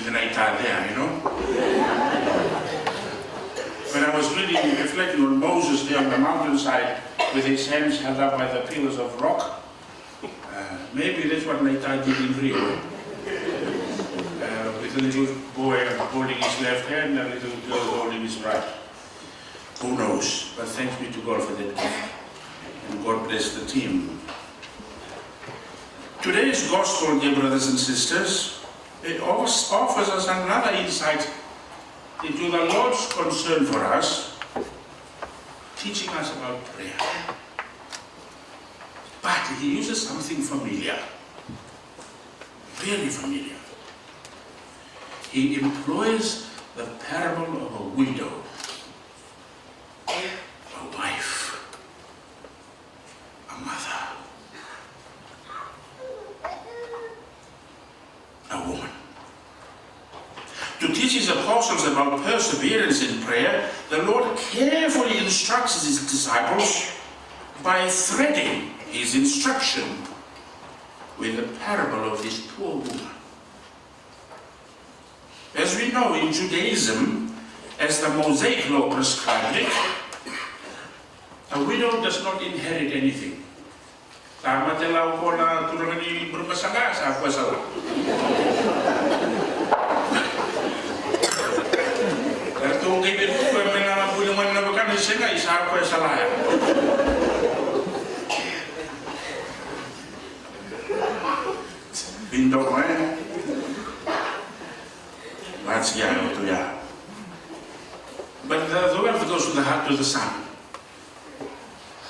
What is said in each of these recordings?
with an itar there, you know. When I was really reflecting on Moses there on the mountainside with his hands held up by the pillars of rock, maybe that's what Naitai did in Rio. With a little boy holding his left hand and a little girl holding his right. Who knows? But thanks be to God for that gift. And God bless the team. Today's gospel, dear brothers and sisters, it offers us another insight into the Lord's concern for us, teaching us about prayer. But he uses something familiar, very familiar. He employs the parable of a widow, a wife, a mother, a woman. To teach his apostles about perseverance in prayer, the Lord carefully instructs his disciples by threading his instruction with the parable of this poor woman. As we know, in Judaism, as the Mosaic law prescribed it, a widow does not inherit anything. But the wealth goes to the heart to the son.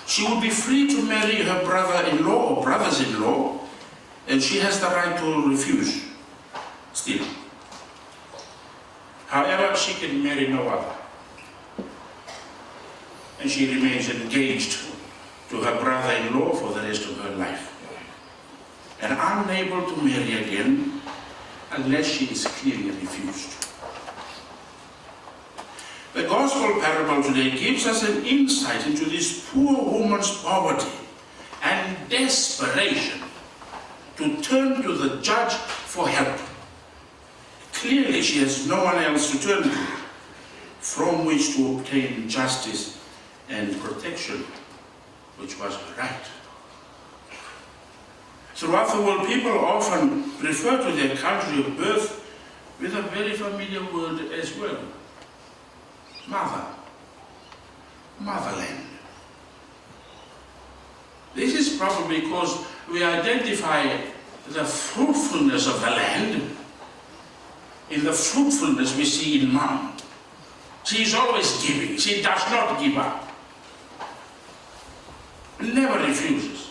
She would be free to marry her brother-in-law or brothers-in-law, and she has the right to refuse still. However, she can marry no other. And she remains engaged to her brother-in-law for the rest of her life, and unable to marry again unless she is clearly refused. The gospel parable today gives us an insight into this poor woman's poverty and desperation to turn to the judge for help. Clearly, she has no one else to turn to from which to obtain justice and protection, which was her right. Throughout the world, people often refer to their country of birth with a very familiar word as well. Mother, motherland. This is probably because we identify the fruitfulness of the land in the fruitfulness we see in mom. She is always giving. She does not give up. Never refuses.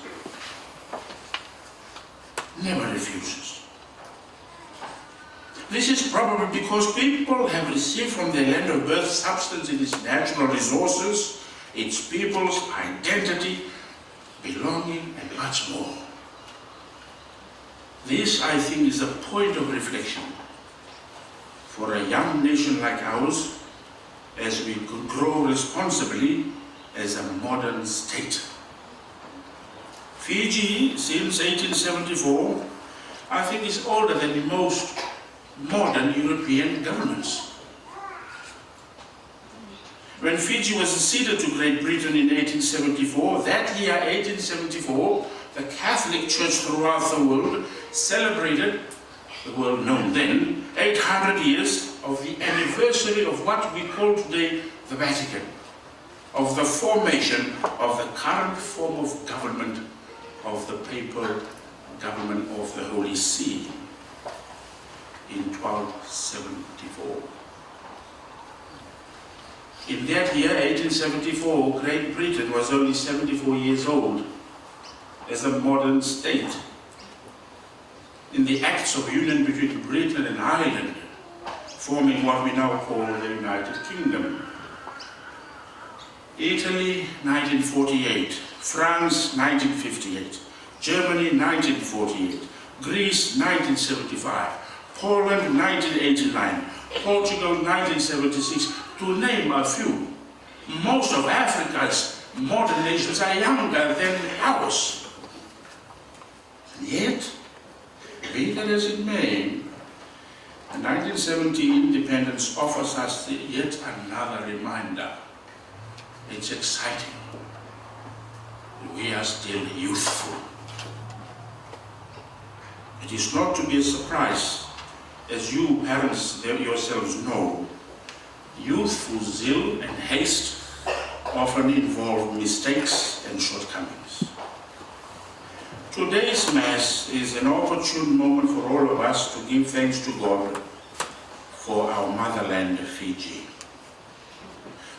Never refuses. This is probably because people have received from their land of birth substance in its natural resources, its people's identity, belonging, and much more. This, I think, is a point of reflection for a young nation like ours as we could grow responsibly as a modern state. Fiji, since 1874, I think is older than most modern European governments. When Fiji was ceded to Great Britain in 1874, that year, 1874, the Catholic Church throughout the world celebrated, the world known then, 800 years of the anniversary of what we call today the Vatican, of the formation of the current form of government of the papal government of the Holy See in 1274. In that year, 1874, Great Britain was only 74 years old as a modern state. In the Acts of Union between Britain and Ireland, forming what we now call the United Kingdom. Italy, 1948. France, 1958. Germany, 1948. Greece, 1975. Poland, 1989. Portugal, 1976. To name a few. Most of Africa's modern nations are younger than ours. And yet, be that as it may, The 1970 independence offers us yet another reminder. It's exciting. We are still youthful. It is not to be a surprise, as you parents yourselves know, youthful zeal and haste often involve mistakes and shortcomings. Today's Mass is an opportune moment for all of us to give thanks to God for our motherland, Fiji.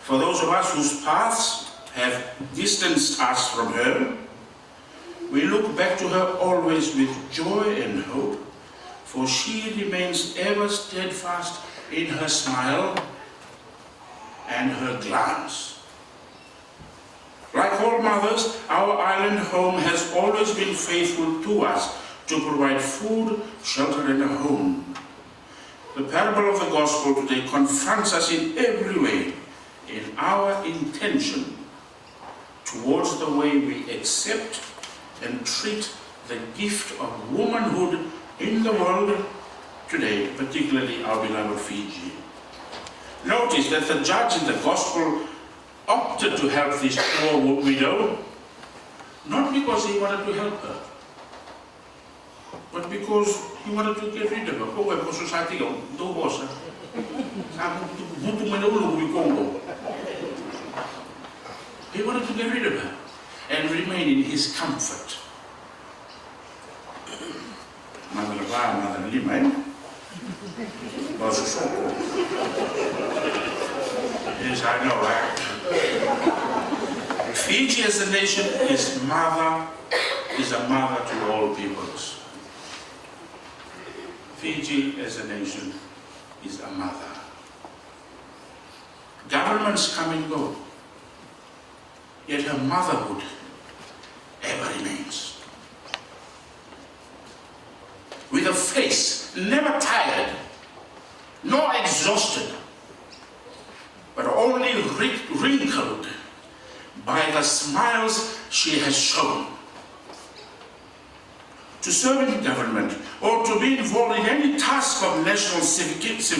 For those of us whose paths have distanced us from her, we look back to her always with joy and hope, for she remains ever steadfast in her smile and her glance. Like all mothers, our island home has always been faithful to us to provide food, shelter, and a home. The parable of the gospel today confronts us in every way in our intention towards the way we accept and treat the gift of womanhood in the world today, particularly our beloved Fiji. Notice that the judge in the gospel opted to help this poor widow, not because he wanted to help her, but because he wanted to get rid of her. He wanted to get rid of her and remain in his comfort. Mother Lima, yes, I know, right? Fiji as a nation is a mother to all peoples. Fiji as a nation is a mother. Governments come and go, yet her motherhood ever remains. With a face never tired, nor exhausted, but only wrinkled by the smiles she has shown. To serve in government or to be involved in any task of national significance,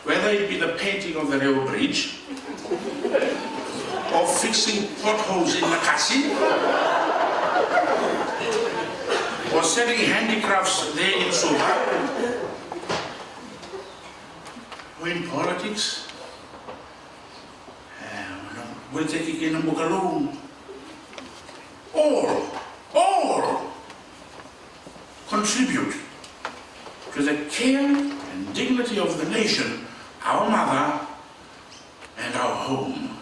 whether it be the painting of the rail bridge or fixing potholes in Nakasi or selling handicrafts there in Suva, or in politics, all contribute to the care and dignity of the nation, our mother and our home.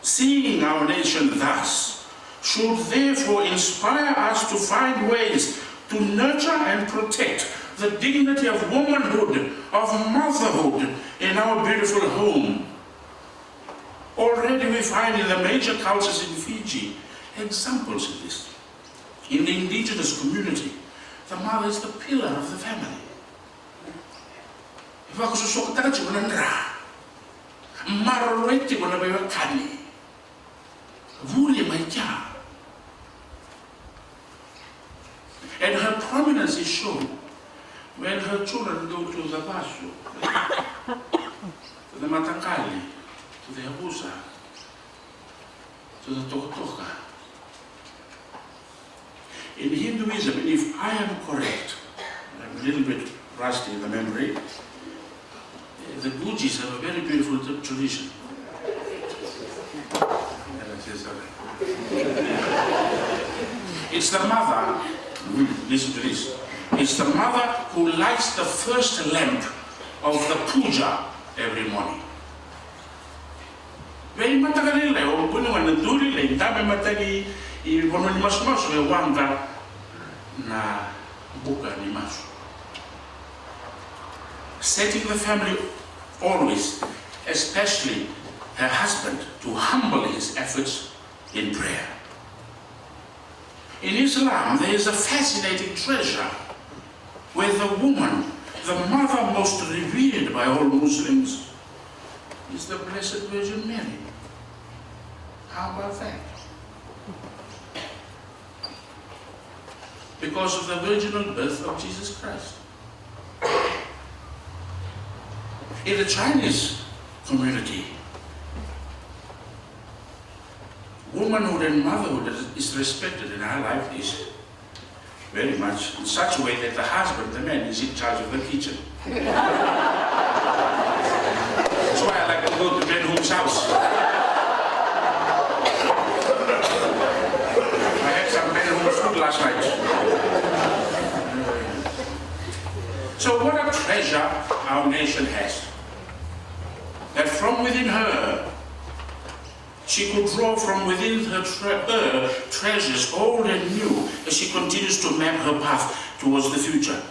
Seeing our nation thus should therefore inspire us to find ways to nurture and protect the dignity of womanhood, of motherhood in our beautiful home. Already we find in the major cultures in Fiji examples of this. In the indigenous community, the mother is the pillar of the family. And her prominence is shown when her children go to the Basu, to the Matakali, to the Abusa, to the Tokotoka. In Hinduism, if I am correct, I'm a little bit rusty in the memory, the Gujis have a very beautiful tradition. It's the mother, listen to this, it's the mother who lights the first lamp of the puja every morning. Very matagalile, o puni wana duri le ndabe matagi I wono ni masu e wanga na buka ni masu. Setting the family always, especially her husband, to humble his efforts in prayer. In Islam, there is a fascinating treasure where the woman, the mother most revered by all Muslims, is the Blessed Virgin Mary. How about that? because of the virginal birth of Jesus Christ. In the Chinese community, womanhood and motherhood is respected in our life is very much in such a way that the husband, the man, is in charge of the kitchen. That's why I like to go to Ben Home's house. I had some Ben Home's food last night. So what a treasure our nation has. That from within her, she could draw from within her treasures, old and new, as she continues to map her path towards the future.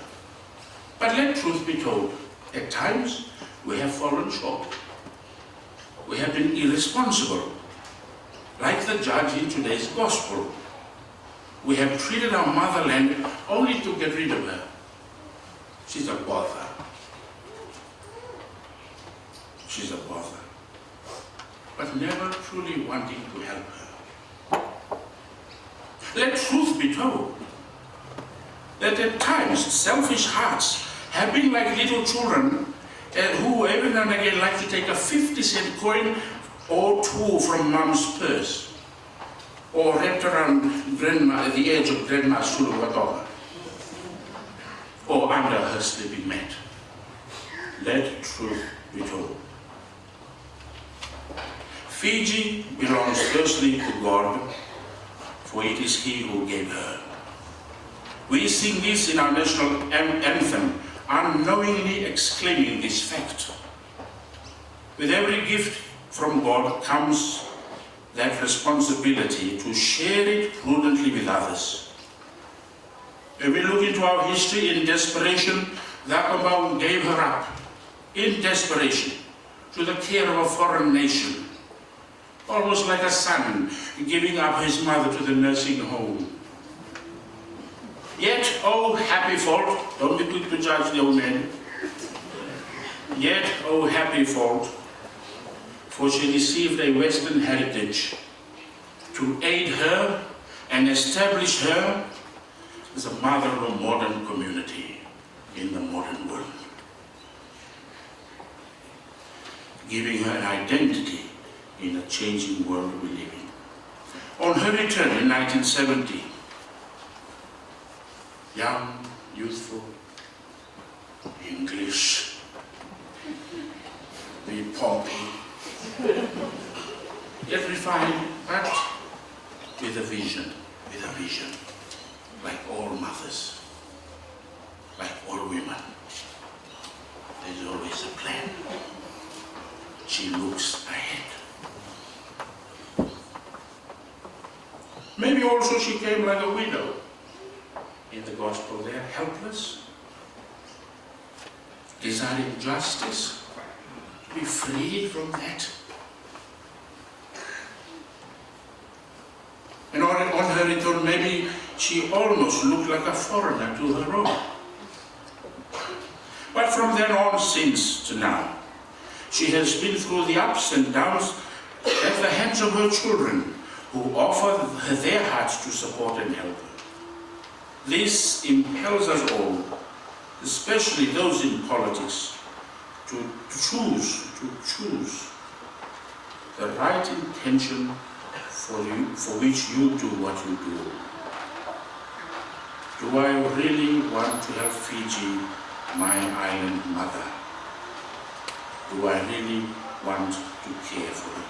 But let truth be told, at times we have fallen short. We have been irresponsible, like the judge in today's gospel. We have treated our motherland only to get rid of her. She's a bother. She's a bother. But never truly wanting to help her. Let truth be told, that at times selfish hearts have been like little children who every now and again like to take a 50-cent coin or two from mom's purse, or wrapped around grandma at the edge of grandma's suluwatoga, or under her sleeping mat. Let truth be told. Fiji belongs firstly to God, for it is He who gave her. We sing this in our national anthem, unknowingly exclaiming this fact. With every gift from God comes that responsibility to share it prudently with others. When we look into our history, in desperation, Dakambau gave her up, in desperation, to the care of a foreign nation, almost like a son giving up his mother to the nursing home. Yet, oh happy fault, don't be quick to judge the old man. Yet, oh happy fault, for she received a Western heritage to aid her and establish her as a mother of a modern community in the modern world, giving her an identity in a changing world we live in. On her return in 1970, young, youthful, English, the pompey, yet refined, but with a vision, like all mothers, like all women. There's always a plan. She looks ahead. Maybe also she came like a widow in the gospel there, helpless, desiring justice, to be freed from that. And on her return, maybe she almost looked like a foreigner to her own. But from then on, since to now, she has been through the ups and downs at the hands of her children, who offer their hearts to support and help her. This impels us all, especially those in politics, to choose the right intention for which you do what you do. Do I really want to help Fiji, my island mother? Do I really want to care for her?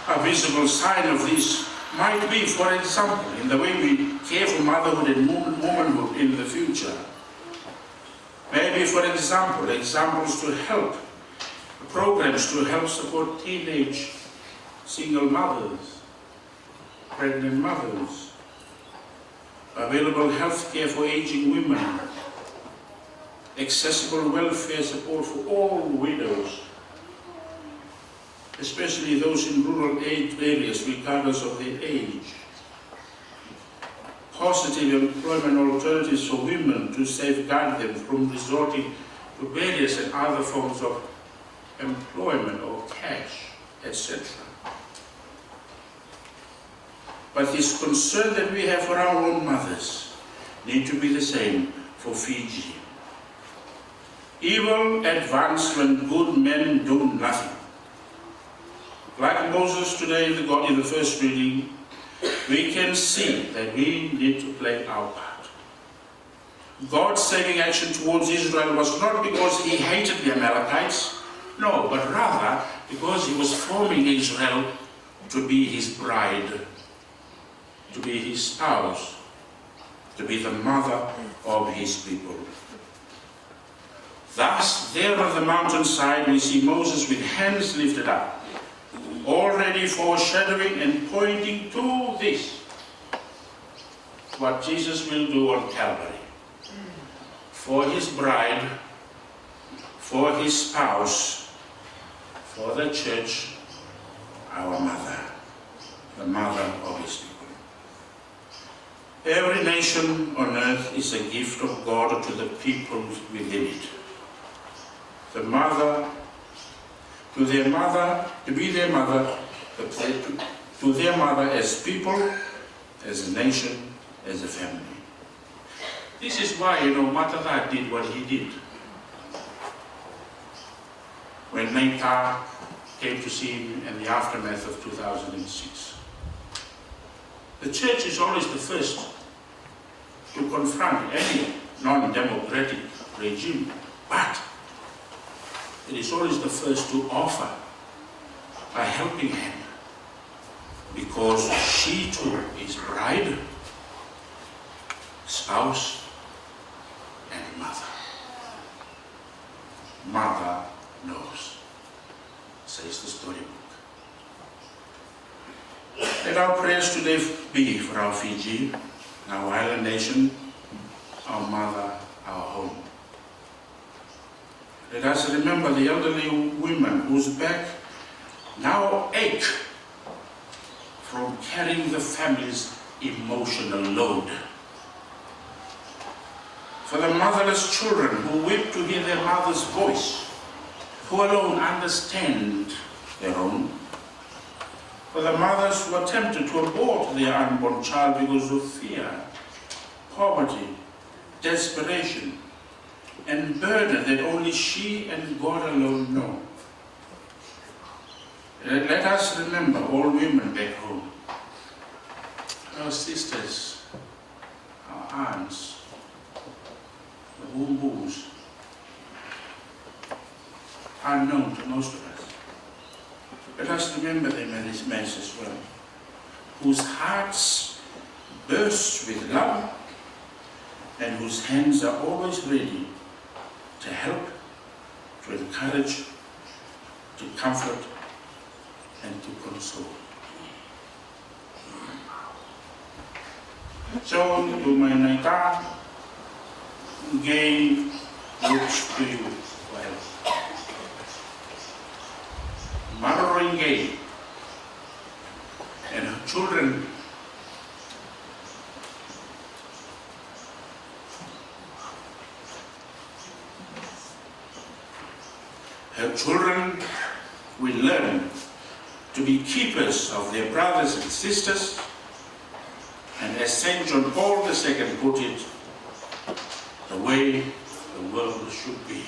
A visible sign of this might be, for example, in the way we care for motherhood and womanhood in the future. Maybe, for example, examples to help, programs to help support teenage single mothers, pregnant mothers, available health care for aging women, accessible welfare support for all widows, especially those in rural areas regardless of their age, positive employment alternatives for women to safeguard them from resorting to various and other forms of employment or cash, etc. But this concern that we have for our own mothers need to be the same for Fiji. Evil advances when good men do nothing. Like Moses today in the first reading, we can see that we need to play our part. God's saving action towards Israel was not because he hated the Amalekites, no, but rather because he was forming Israel to be his bride, to be his spouse, to be the mother of his people. Thus, there on the mountainside, we see Moses with hands lifted up, already foreshadowing and pointing to this, what Jesus will do on Calvary. For his bride, for his spouse, for the church, our mother, the mother of his people. Every nation on earth is a gift of God to the people within it. The mother, to their mother, to be their mother, to their mother as people, as a nation, as a family. This is why, Matata did what he did. When Naita came to see him in the aftermath of 2006. The church is always the first to confront any non-democratic regime, but it is always the first to offer a helping hand, because she too is bride, spouse, and mother. Mother knows, says the storybook. Let our prayers today be for our Fiji, our island nation, our mother, our home. Let us remember the elderly women whose back now ache from carrying the family's emotional load. For the motherless children who weep to hear their mother's voice, who alone understand their own. For the mothers who are tempted to abort their unborn child because of fear, poverty, desperation, and burden that only she and God alone know. Let us remember all women back home, our sisters, our aunts, the boom-booms, unknown to most of us. Let us remember them in this Mass as well, whose hearts burst with love and whose hands are always ready to help, to encourage, to comfort, and to console. So, to my Naita, Gay looks to you for help. Mother Gay and her children will learn to be keepers of their brothers and sisters, and as St. John Paul II put it, the way the world should be.